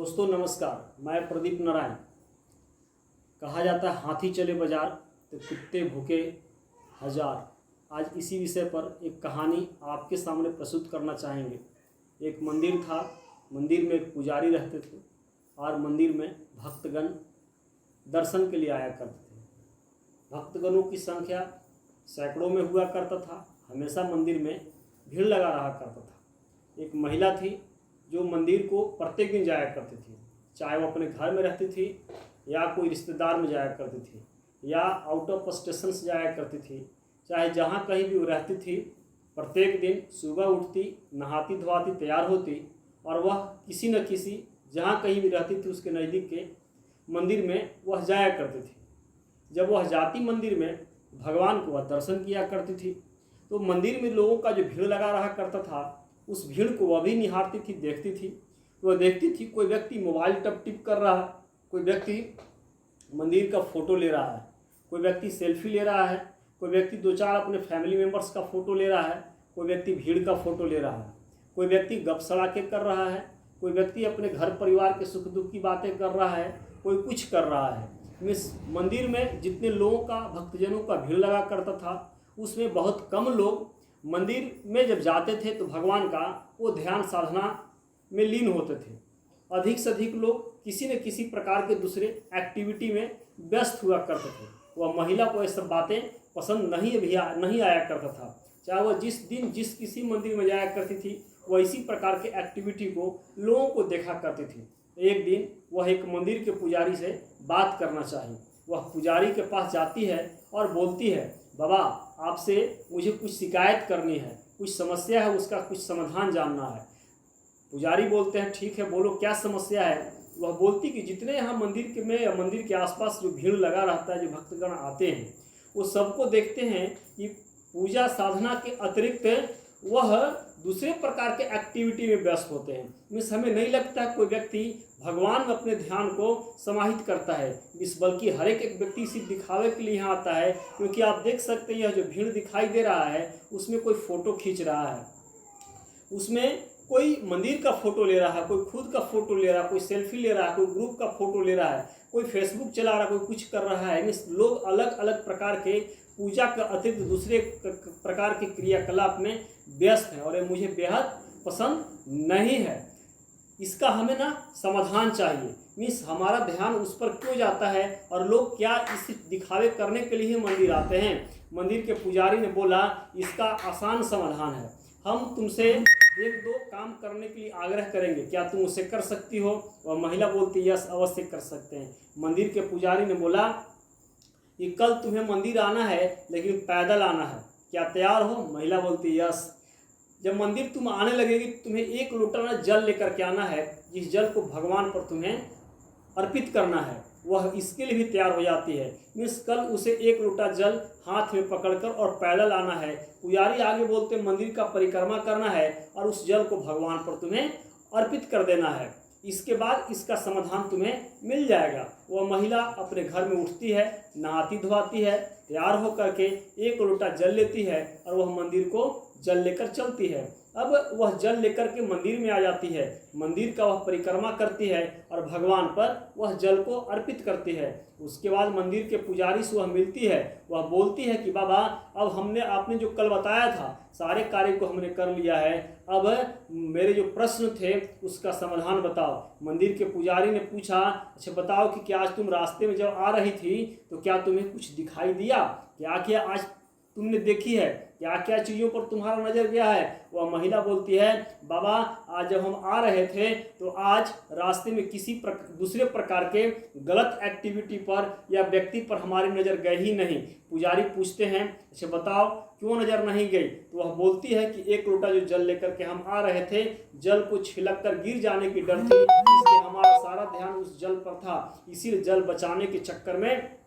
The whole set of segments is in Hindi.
दोस्तों नमस्कार, मैं प्रदीप नारायण। कहा जाता है हाथी चले बाजार तो कुत्ते भूखे हजार। आज इसी विषय पर एक कहानी आपके सामने प्रस्तुत करना चाहेंगे। एक मंदिर था, मंदिर में एक पुजारी रहते थे और मंदिर में भक्तगण दर्शन के लिए आया करते थे। भक्तगणों की संख्या सैकड़ों में हुआ करता था। हमेशा मंदिर में भीड़ लगा रहा करता था। एक महिला थी जो मंदिर को प्रत्येक दिन जाया करती थी, चाहे वो अपने घर में रहती थी या कोई रिश्तेदार में जाया करती थी या आउट ऑफ स्टेशन से जाया करती थी, चाहे जहाँ कहीं भी वो रहती थी। प्रत्येक दिन सुबह उठती, नहाती धोआती, तैयार होती और वह किसी न किसी जहाँ कहीं भी रहती थी उसके नज़दीक के मंदिर में वह जाया करती थी। जब वह जाती मंदिर में भगवान को वह दर्शन किया करती थी। तो मंदिर में लोगों का जो भीड़ लगा रहा करता था, उस भीड़ को वह भी निहारती थी, देखती थी। वह देखती थी कोई व्यक्ति मोबाइल टिप कर रहा है, कोई व्यक्ति मंदिर का फ़ोटो ले रहा है, कोई व्यक्ति सेल्फी ले रहा है, कोई व्यक्ति दो चार अपने फैमिली मेम्बर्स का फ़ोटो ले रहा है, कोई व्यक्ति भीड़ का फ़ोटो ले रहा है, कोई व्यक्ति गप सड़ाके कर रहा है, कोई व्यक्ति अपने घर परिवार के सुख दुख की बातें कर रहा है, कोई कुछ कर रहा है। इस मंदिर में जितने लोगों का, भक्तजनों का भीड़ लगा करता था, उसमें बहुत कम लोग मंदिर में जब जाते थे तो भगवान का वो ध्यान साधना में लीन होते थे। अधिक से अधिक लोग किसी न किसी प्रकार के दूसरे एक्टिविटी में व्यस्त हुआ करते थे। वह महिला को ये सब बातें पसंद नहीं आया करता था। चाहे वह जिस दिन जिस किसी मंदिर में जाया करती थी, वह इसी प्रकार के एक्टिविटी को लोगों को देखा करती थी। एक दिन वह एक मंदिर के पुजारी से बात करना चाहिए। वह पुजारी के पास जाती है और बोलती है, बाबा आपसे मुझे कुछ शिकायत करनी है, कुछ समस्या है, उसका कुछ समाधान जानना है। पुजारी बोलते हैं, ठीक है बोलो क्या समस्या है। वह बोलती कि जितने यहाँ मंदिर में या मंदिर के आसपास जो भीड़ लगा रहता है, जो भक्तगण आते हैं, वो सबको देखते हैं कि पूजा साधना के अतिरिक्त वह दूसरे प्रकार के एक्टिविटी में व्यस्त होते हैं। मीन्स हमें नहीं लगता कोई व्यक्ति भगवान में अपने ध्यान को समाहित करता है। बल्कि हर एक व्यक्ति सिर्फ दिखावे के लिए यहाँ आता है। क्योंकि आप देख सकते हैं यह जो भीड़ दिखाई दे रहा है, उसमें कोई फ़ोटो खींच रहा है, उसमें कोई मंदिर का फ़ोटो ले रहा है, कोई खुद का फ़ोटो ले रहा है, कोई सेल्फी ले रहा है, कोई ग्रुप का फ़ोटो ले रहा है, कोई फेसबुक चला रहा है, कोई कुछ कर रहा है। मीन्स लोग अलग अलग प्रकार के पूजा का अतिरिक्त दूसरे प्रकार के क्रियाकलाप में व्यस्त हैं और ये मुझे बेहद पसंद नहीं है। इसका हमें ना समाधान चाहिए। मीन्स हमारा ध्यान उस पर क्यों जाता है और लोग क्या इस दिखावे करने के लिए मंदिर आते हैं। मंदिर के पुजारी ने बोला, इसका आसान समाधान है, हम तुमसे एक दो काम करने के लिए आग्रह करेंगे, क्या तुम उसे कर सकती हो। वह महिला बोलती, यस अवश्य कर सकते हैं। मंदिर के पुजारी ने बोला कि कल तुम्हें मंदिर आना है, लेकिन पैदल आना है, क्या तैयार हो। महिला बोलती यस। जब मंदिर तुम आने लगेगी तुम्हें एक लोटा जल लेकर के आना है, जिस जल को भगवान पर तुम्हें अर्पित करना है। वह इसके लिए भी तैयार हो जाती है। मीन्स कल उसे एक लोटा जल हाथ में पकड़कर और पैदल आना है। पुजारी आगे बोलते मंदिर का परिक्रमा करना है और उस जल को भगवान पर तुम्हें अर्पित कर देना है। इसके बाद इसका समाधान तुम्हें मिल जाएगा। वह महिला अपने घर में उठती है, नहाती धोआती है, तैयार होकर के एक लोटा जल लेती है और वह मंदिर को जल लेकर चलती है। अब वह जल लेकर के मंदिर में आ जाती है, मंदिर का वह परिक्रमा करती है और भगवान पर वह जल को अर्पित करती है। उसके बाद मंदिर के पुजारी से वह मिलती है। वह बोलती है कि बाबा अब आपने जो कल बताया था सारे कार्य को हमने कर लिया है, अब मेरे जो प्रश्न थे उसका समाधान बताओ। मंदिर के पुजारी ने पूछा, अच्छा बताओ कि क्या आज तुम रास्ते में जब आ रही थी तो क्या तुम्हें कुछ दिखाई दिया, क्या क्या आज तुमने देखी है, क्या क्या चीज़ों पर तुम्हारा नज़र गया है। वह महिला बोलती है, बाबा आज जब हम आ रहे थे तो आज रास्ते में किसी दूसरे प्रकार के गलत एक्टिविटी पर या व्यक्ति पर हमारी नज़र गई ही नहीं। पुजारी पूछते हैं, अच्छा बताओ क्यों नज़र नहीं गई। तो वह बोलती है कि एक लोटा जो जल लेकर के हम आ रहे थे, जल को छिलक कर गिर जाने की डर थी, इसलिए हमारा सारा ध्यान उस जल पर था। इसीलिए जल बचाने के चक्कर में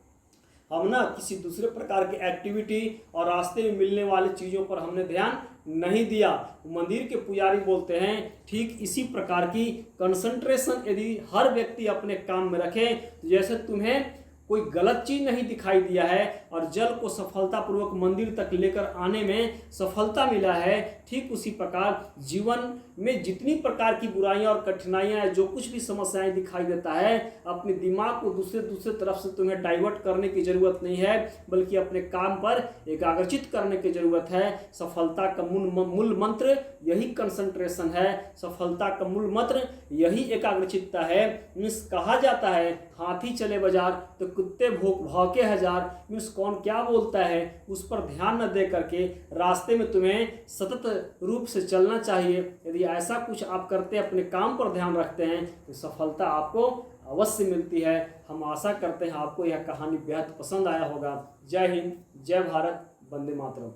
हम ना किसी दूसरे प्रकार की एक्टिविटी और रास्ते में मिलने वाली चीज़ों पर हमने ध्यान नहीं दिया। मंदिर के पुजारी बोलते हैं, ठीक इसी प्रकार की कंसंट्रेशन यदि हर व्यक्ति अपने काम में रखे, तो जैसे तुम्हें कोई गलत चीज नहीं दिखाई दिया है और जल को सफलतापूर्वक मंदिर तक लेकर आने में सफलता मिला है। ठीक उसी प्रकार जीवन में जितनी प्रकार की बुराइयां और कठिनाइयां हैं, जो कुछ भी समस्याएं दिखाई देता है, अपने दिमाग को दूसरे तरफ से तुम्हें डाइवर्ट करने की जरूरत नहीं है, बल्कि अपने काम पर एकाग्रचित करने की जरूरत है। सफलता का मूल मंत्र यही कंसंट्रेशन है, सफलता का मूल मंत्र यही एकाग्रचित्ता है। मीन्स कहा जाता है हाथी चले बाजार तो कुत्ते भौंके हजार। मीन्स कौन क्या बोलता है उस पर ध्यान न दे करके रास्ते में तुम्हें सतत रूप से चलना चाहिए। यदि ऐसा कुछ आप करते अपने काम पर ध्यान रखते हैं तो सफलता आपको अवश्य मिलती है। हम आशा करते हैं आपको यह कहानी बेहद पसंद आया होगा। जय हिंद, जय भारत, वंदे मातरम।